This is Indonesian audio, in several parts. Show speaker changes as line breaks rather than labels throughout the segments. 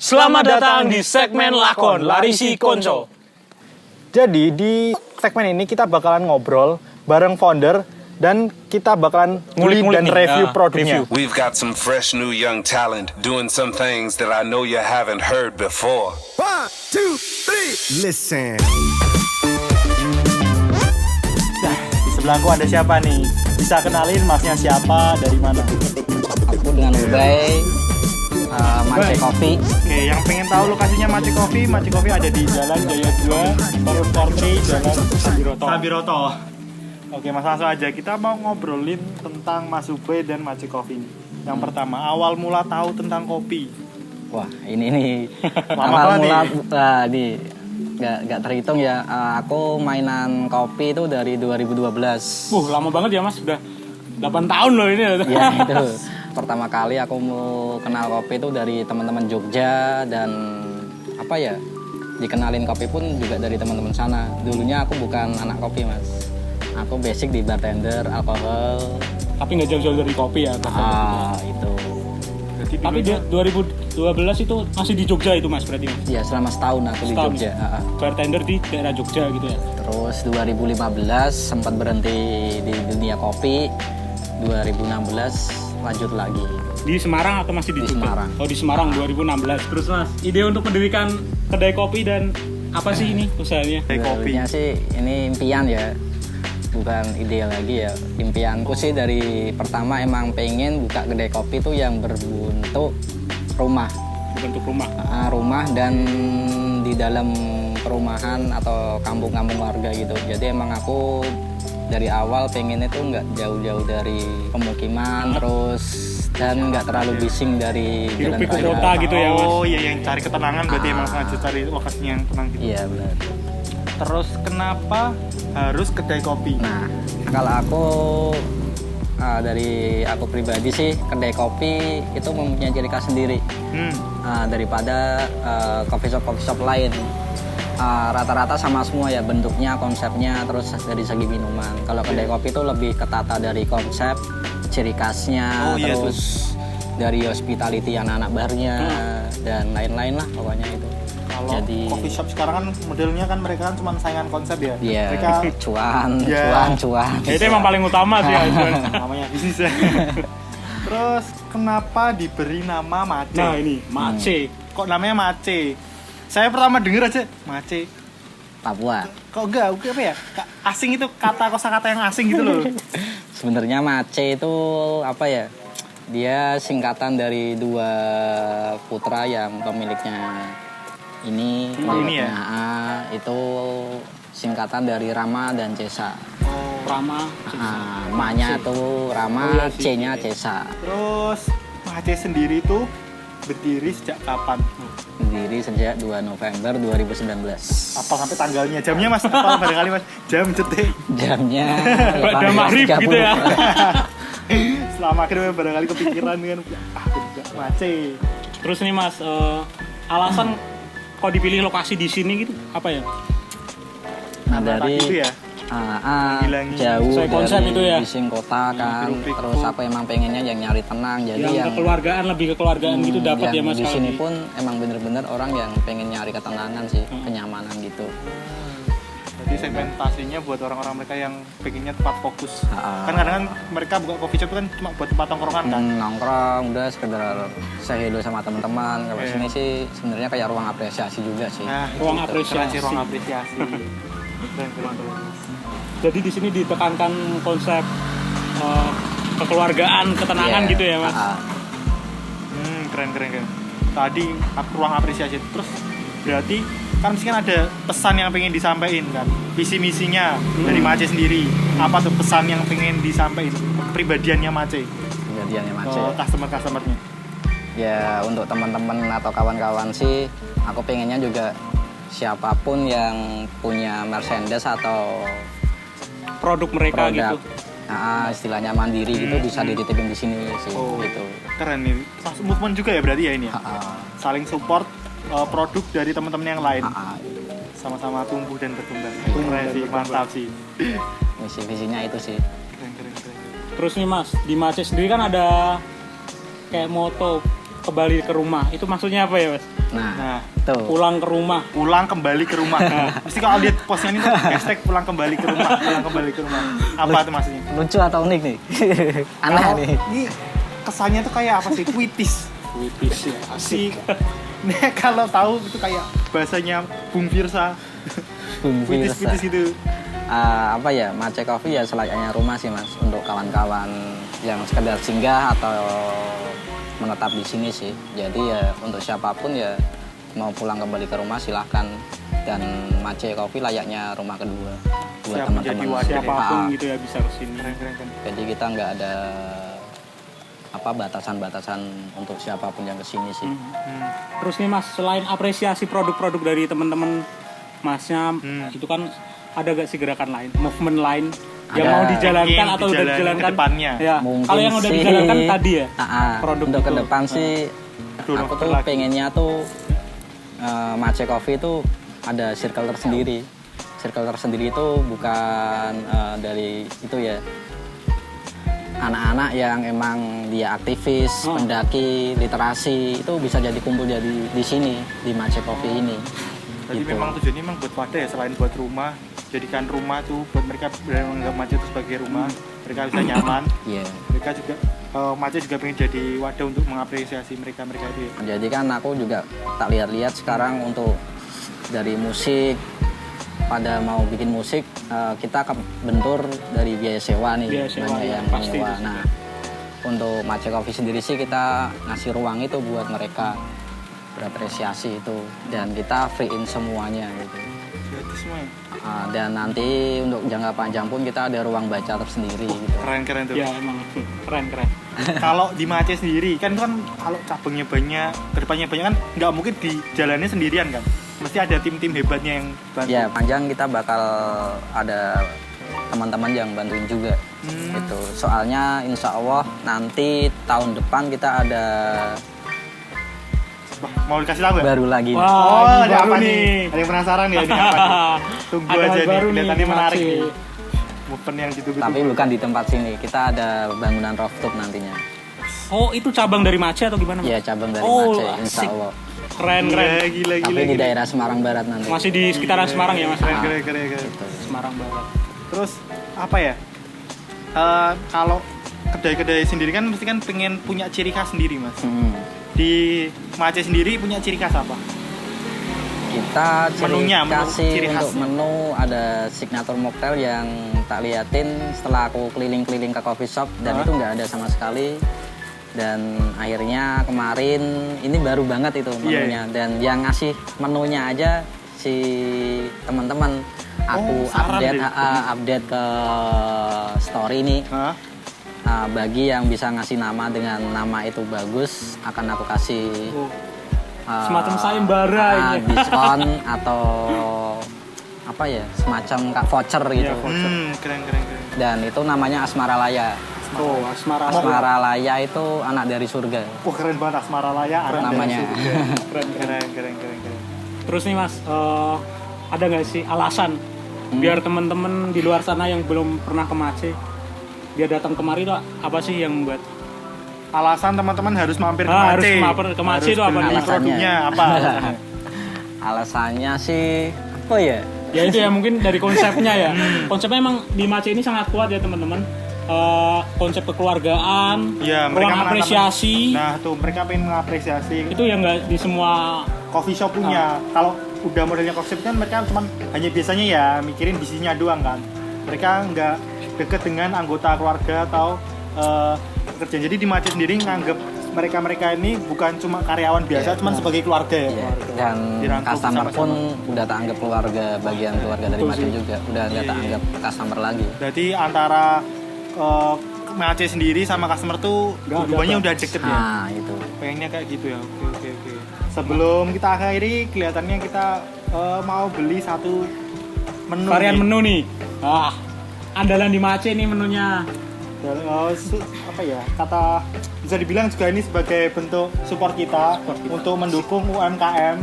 Selamat datang di segmen Lakon Larisi Konco.
Jadi di segmen ini kita bakalan ngobrol bareng founder dan kita bakalan ngulik dan
nih,
review produknya.
We've got some fresh new young talent doing some things that I know you haven't heard before.
1, 2, 3, listen.
Nah, di sebelahku ada siapa nih? Bisa kenalin masnya siapa, dari mana?
Aku dengan Ubay, Mace Coffee.
Oke, yang pengen tahu lokasinya Mace Coffee ada di Jalan Jaya 2, Koruptortri, Jalan Sambiroto. Oke, Mas, langsung aja. Kita mau ngobrolin tentang Mas Ubay dan Mace Coffee ini. Yang pertama, awal mula tahu tentang kopi.
Wah, ini nih.
Lama
awal mula
nih.
nggak terhitung ya. Aku mainan kopi itu dari 2012.
Lama banget ya Mas, udah 8 tahun loh ini.
Ya itu. Pertama kali aku mau kenal kopi itu dari teman-teman Jogja dan apa ya? Dikenalin kopi pun juga dari teman-teman sana. Dulunya aku bukan anak kopi, Mas. Aku basic di bartender, alkohol.
Tapi nggak jauh-jauh dari kopi ya.
Itu.
Tapi dia 2012 itu masih di Jogja itu Mas berarti Mas?
Ya selama setahun aku di Jogja.
Bartender di daerah Jogja gitu ya.
Terus 2015 sempat berhenti di dunia kopi. 2016 lanjut lagi.
Di Semarang atau masih di Jogja?
Semarang.
Oh, di Semarang 2016. Terus Mas, ide untuk mendirikan kedai kopi dan apa sih ini usahanya?
Sebenarnya sih ini impian ya. Bukan ide lagi ya. Impianku sih dari pertama emang pengen buka kedai kopi tuh yang berbentuk rumah.
Bentuk rumah.
Rumah dan di dalam perumahan atau kampung-kampung warga gitu. Jadi emang aku dari awal pengennya tuh nggak jauh-jauh dari pemukiman, terus dan nggak terlalu bising dari jalan raya.
Kota gitu ya Mas?
Oh iya, yang cari ketenangan berarti emang sengaja cari lokasinya yang tenang gitu.
Iya benar.
Terus kenapa harus kedai kopi?
Nah, kalau aku dari aku pribadi sih kedai kopi itu mempunyai ciri khas sendiri daripada coffee shop lain. Rata-rata sama semua ya bentuknya, konsepnya, terus dari segi minuman. Kalau kedai kopi itu lebih ketata dari konsep, ciri khasnya, terus dari hospitality anak-anak barnya dan lain-lain lah pokoknya itu.
Kalau coffee shop sekarang kan modelnya kan mereka kan cuma saingan konsep ya.
Iya,
Mereka
cuan.
Ya, itu emang paling utama sih ya.
namanya bisnis ya. Terus kenapa diberi nama Mace?
Nah ini, Mace.
Kok namanya Mace? Saya pertama denger aja Mace.
Papua.
Kok enggak apa ya? Asing itu kosakata yang asing gitu loh.
Sebenarnya Mace itu apa ya? Dia singkatan dari dua putra yang pemiliknya ini
ya?
Itu singkatan dari Rama dan Cesa.
Rama,
Ma-nya tuh Rama, C-nya Cesa.
Terus Mace sendiri tuh berdiri sejak kapan?
Berdiri sejak 2 November 2019.
Apa sampai tanggalnya? Jamnya Mas? Apa barangkali Mas? Jam, detik?
Jamnya
pada maghrib gitu ya.
Selama akhirnya barangkali kepikiran kan Mace.
Terus nih Mas, alasan kok dipilih lokasi di sini gitu apa ya?
Nah dari
itu ya?
Jauh
sesuai konsep
dari
itu ya?
bising kota kan, terus aku emang pengennya yang nyari tenang, jadi yang
kekeluargaan, lebih kekeluargaan gitu dapat ya Mas.
Di sini pun emang bener-bener orang yang pengen nyari ketenangan sih, kenyamanan gitu.
Jadi segmentasinya buat orang-orang mereka yang pengennya tempat fokus. Kan kadang-kadang mereka buka coffee shop itu kan cuma buat tempat tongkrongan kan.
Nongkrong udah sekedar say hello sama teman-teman. Kalau sini sih sebenarnya kayak ruang apresiasi juga sih.
Nah,
ruang
gitu.
apresiasi.
Ruang apresiasi. Keren.
Jadi di sini ditekankan konsep kekeluargaan, ketenangan gitu ya Mas.
Keren. Tadi ruang apresiasi. Terus berarti kan mesti kan ada pesan yang pengen disampaikan kan, visi misinya dari Mace sendiri. Apa tuh pesan yang pengen disampaikan, kepribadiannya Mace?
Kepribadiannya Mace.
Customer-customernya.
Ya untuk teman-teman atau kawan-kawan sih, aku pengennya juga siapapun yang punya Mercedes atau
produk mereka gitu.
Istilahnya mandiri gitu bisa dititipin di sini sih gitu.
Keren nih. Movement juga ya berarti ya ini ya. Saling support produk dari teman-teman yang lain. Sama-sama tumbuh dan berkembang. Keren sih, mantap sih.
Misi-visinya itu sih.
Keren.
Terus nih Mas, di Mace sendiri kan ada kayak moto kembali ke rumah. Itu maksudnya apa ya, Mas?
Nah, itu.
Pulang ke rumah.
Pulang kembali ke rumah. Mesti kalau lihat posnya ini tuh hashtag pulang kembali ke rumah, pulang kembali ke rumah. Apa tuh maksudnya?
Lucu atau unik nih? Aneh
Kalau
nih.
Ini kesannya tuh kayak apa sih? Puitis.
Puitis ya, asik.
Nih kalau tahu itu kayak bahasanya Bung Firsa.
Bung Firsa.
Puitis-puitis gitu.
Apa ya, Mace Coffee ya selayaknya rumah sih Mas, untuk kawan-kawan yang sekedar singgah atau menetap di sini sih. Jadi ya untuk siapapun ya mau pulang kembali ke rumah silahkan, dan Mace Coffee layaknya rumah kedua buat
Siap
teman-teman.
menjadi wadah
Siapapun
Ah,
gitu ya bisa kesini.
Keren.
Jadi kita nggak ada batasan-batasan untuk siapapun yang kesini sih.
Terus nih Mas, selain apresiasi produk-produk dari teman-teman Masnya, itu kan ada gak sih gerakan lain, movement lain yang
Ada.
mau dijalankan
Mungkin
atau udah
dijalanin
dijalankan?
ke depannya.
Ya.
Mungkin
Kalau yang udah
sih,
dijalankan tadi ya, produk
untuk ke
itu.
depan sih
Dorong
aku tuh
lagi.
pengennya tuh Mace Coffee itu ada circle tersendiri. Circle tersendiri itu bukan dari itu ya, anak-anak yang emang dia aktivis, pendaki, literasi, itu bisa jadi kumpul jadi di sini di Mace Coffee ini.
Jadi
Gitu.
memang tujuannya memang buat wadah ya, selain buat rumah, jadikan rumah tuh buat mereka menganggap Mace itu sebagai rumah, mereka bisa nyaman.
Iya.
Mereka juga Mace juga pengen jadi wadah untuk mengapresiasi mereka itu ya.
Jadi kan aku juga tak lihat-lihat sekarang untuk dari musik, pada mau bikin musik kita bentur dari biaya sewa nih,
Biaya sewa,
banyak
ya,
yang
pasti
menyewa.
itu.
Nah, untuk Mace Coffee sendiri sih kita ngasih ruang itu buat mereka berapresiasi itu, dan kita free-in semuanya gitu.
Gratis semua ya.
Dan nanti untuk jangka panjang pun kita ada ruang baca tersendiri gitu.
Keren tuh.
Ya emang keren.
Kalau di Mace sendiri kan kalau cabangnya banyak, kedepannya banyak kan nggak mungkin dijalani sendirian kan. Mesti ada tim-tim hebatnya yang bantu.
Ya, panjang kita bakal ada teman-teman yang bantuin juga. Gitu. Soalnya insya Allah nanti tahun depan kita ada
Wah, mau dikasih tahu nggak?
baru lagi.
Wah,
Oh,
ini
ada
baru
apa
nih.
nih? Ada yang penasaran ya ini apa nih? Tunggu
Ada
aja
hal
nih,
baru nih,
kelihatannya menarik
Mace.
nih. Movement yang ditunggu-tunggu.
Tapi bukan di tempat sini. Kita ada bangunan rooftop nantinya.
Oh, itu cabang dari Mace atau gimana? Mas?
Ya, cabang dari
Oh,
Mace, insya
asik.
Allah.
Keren.
Gila.
Tapi di daerah Semarang Barat nanti.
Masih di sekitaran Semarang ya, Mas?
Keren.
Semarang Barat.
Terus apa ya? Kalau kedai-kedai sendiri kan mesti kan pengen punya ciri khas sendiri, Mas. Di Mace sendiri punya ciri khas apa?
Kita
Menunya, ciri
untuk
khasnya.
menu ada signature mocktail yang tak liatin setelah aku keliling-keliling ke coffee shop, dan itu nggak ada sama sekali. Dan akhirnya kemarin ini baru banget itu menunya, dan yang ngasih menunya aja si teman-teman. Aku
saran deh.
update ke story nih.
Hah?
Bagi yang bisa ngasih nama dengan nama itu bagus, akan aku kasih
Semacam sayembara ini.
diskon atau apa ya, semacam voucher gitu.
Keren.
Dan itu namanya Asmara Laya.
Oh, Asmara.
Asmara Laya itu anak dari surga
Wah, keren banget Asmara Laya anak dari
namanya.
surga. Keren.
Terus nih Mas, ada nggak sih alasan biar teman-teman di luar sana yang belum pernah ke Mace, dia datang kemari tuh apa sih yang membuat
Alasan teman-teman harus mampir ke
harus
Mace.
mampir ke Mace itu apa
beli
nih?
Alasannya?
produknya apa alasannya?
Alasannya sih apa ya?
Ya itu ya mungkin dari konsepnya ya. Konsepnya emang di Mace ini sangat kuat ya teman-teman. Konsep kekeluargaan,
Ya,
ruang
menanam-
apresiasi,
Nah, tuh mereka pengen mengapresiasi
itu yang nggak di semua.
coffee shop punya. Kalau udah modelnya coffee shop kan mereka cuman hanya biasanya ya mikirin bisnisnya doang kan. Mereka nggak deket dengan anggota keluarga atau pekerja. Jadi di Mace sendiri nganggep mereka ini bukan cuma karyawan biasa, cuman sebagai keluarga ya.
Ya, dan
Dirangkul
customer
bersama-sama.
pun udah tak anggap keluarga, bagian keluarga dari Mace juga. Udah nggak tak anggap customer lagi.
Berarti antara Mace sendiri sama customer tuh hubungannya udah deket ya.
Nah, itu.
Pengennya kayak gitu ya. Oke. Sebelum kita akhiri, kelihatannya kita mau beli satu menu.
Varian
nih.
menu nih. Andalan di Mace nih menunya.
Apa ya, kata bisa dibilang juga ini sebagai bentuk support kita untuk mendukung UMKM.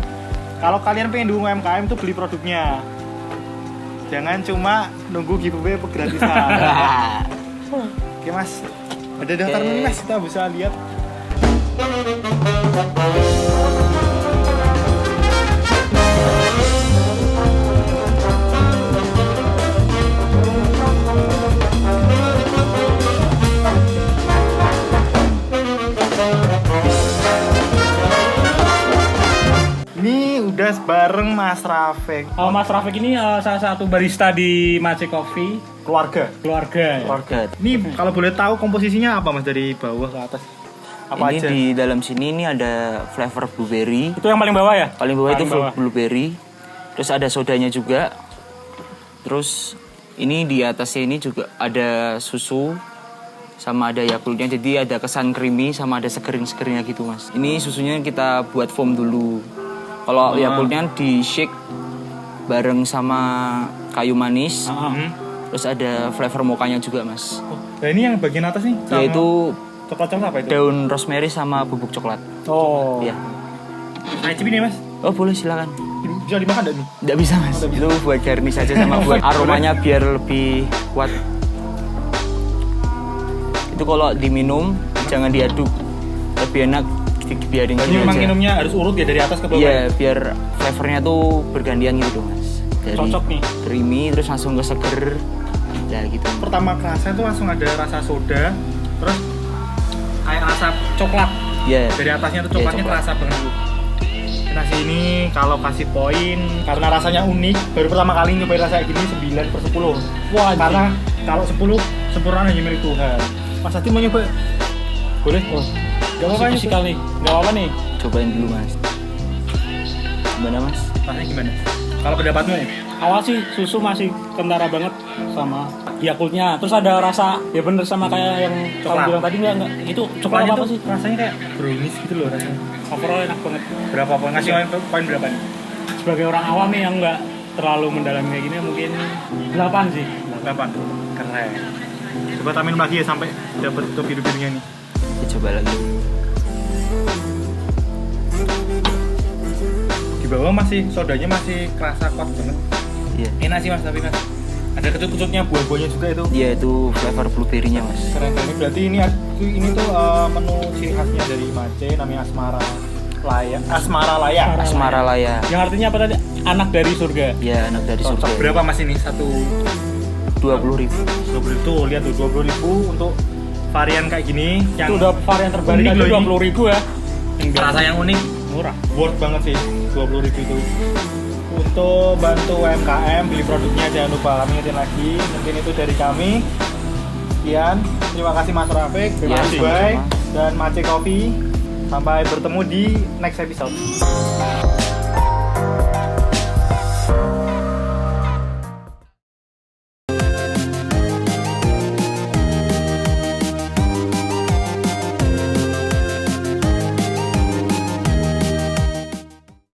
Kalau kalian pengen dukung UMKM tuh beli produknya, jangan cuma nunggu giveaway gratisan. Oke Mas, ada daftar menu Mas, kita bisa lihat. Ini udah bareng Mas Rafik,
Mas Rafiq ini salah satu barista di Mace Coffee,
keluarga.
keluarga.
Keluarga.
Ini kalau boleh tahu komposisinya apa Mas dari bawah ke atas? Apa
Ini
aja?
di dalam sini ini ada flavor blueberry.
Itu yang paling bawah ya?
Paling bawah itu
bawah.
blueberry. Terus ada sodanya juga. Terus ini di atasnya ini juga ada susu sama ada Yakultnya. Jadi ada kesan creamy sama ada segerin-segernya gitu Mas. Ini susunya kita buat foam dulu. Kalau Yakultnya di shake bareng sama kayu manis. Terus ada flavor mokanya juga Mas.
Nah ini yang bagian atas nih, sama
Yaitu
coklat-coklat apa itu?
daun rosemary sama bubuk coklat.
Oh.
Iya.
Nah cipin nih Mas,
Oh boleh silakan.
bisa dimakan nggak nih?
Nggak bisa Mas. Itu buat garnish aja sama buat aromanya biar lebih kuat. Itu kalau diminum jangan diaduk. Lebih enak dibiarin
Jadi
gini
memang
aja.
minumnya harus urut ya dari atas ke bawah.
Iya, biar flavornya tuh bergantian gitu Mas. Dari
Cocok nih.
creamy terus langsung ke seger. Ya gitu.
Pertama kerasa itu langsung ada rasa soda, terus kayak rasa coklat.
Iya.
Dari atasnya tuh
Iya,
coklatnya
coklat.
terasa banget. Nasi ini kalau kasih poin karena rasanya unik, baru pertama kali nyobain rasa kayak gini 9/10.
Wah,
Karena kalau 10 sempurna hanya milik Tuhan. Mas Ati mau nyoba? Boleh? Oh. Gak apa-apa
Musik musikal nih. Gak apa-apa nih.
Cobain dulu Mas. Gimana Mas?
Rasanya gimana? Kalau pendapatmu ya?
Awal sih susu masih kentara banget sama Yakultnya. Terus ada rasa ya bener sama kayak yang kamu
Coklat.
bilang tadi enggak itu coklat
Coklatnya
apa
tuh
sih?
rasanya kayak brownies gitu loh rasanya.
Overall enak banget.
Berapa poin? Ngasih poin berapa nih?
Sebagai orang awam nih yang enggak terlalu mendalami kayak gini mungkin 8 sih.
8. Keren. Coba tamin lagi ya sampai dapat tuh biru-birunya nih.
Kita coba lagi.
Di bawah masih sodanya masih kerasa kuat banget.
Iya.
Enak sih Mas, tapi Mas ada kecut-kecutnya buah-buahnya juga itu.
Iya itu flavor blueberry-nya Mas.
Keren. Ini berarti ini tuh menu ciri khasnya dari Mace, namanya Asmara Laya. Asmara Laya.
Asmara Laya.
Yang artinya apa tadi? Anak dari surga.
Ya anak dari
Cocok
surga.
berapa Mas ini?
20.000.
20.000 tuh, lihat tuh 20.000 untuk varian kayak gini yang
Itu udah varian terbaru
unik
aja
loh ini.
20.000 ya. Enggak
rasa yang unik,
murah.
worth banget sih 20.000 itu. Untuk bantu UMKM beli produknya jangan lupa kami ingetin lagi, mungkin itu dari kami. Sekian, terima kasih Mas Rafik,
Terima
Mas
kasih,
Bay,
sama-sama.
dan Mace Coffee. Sampai bertemu di next episode.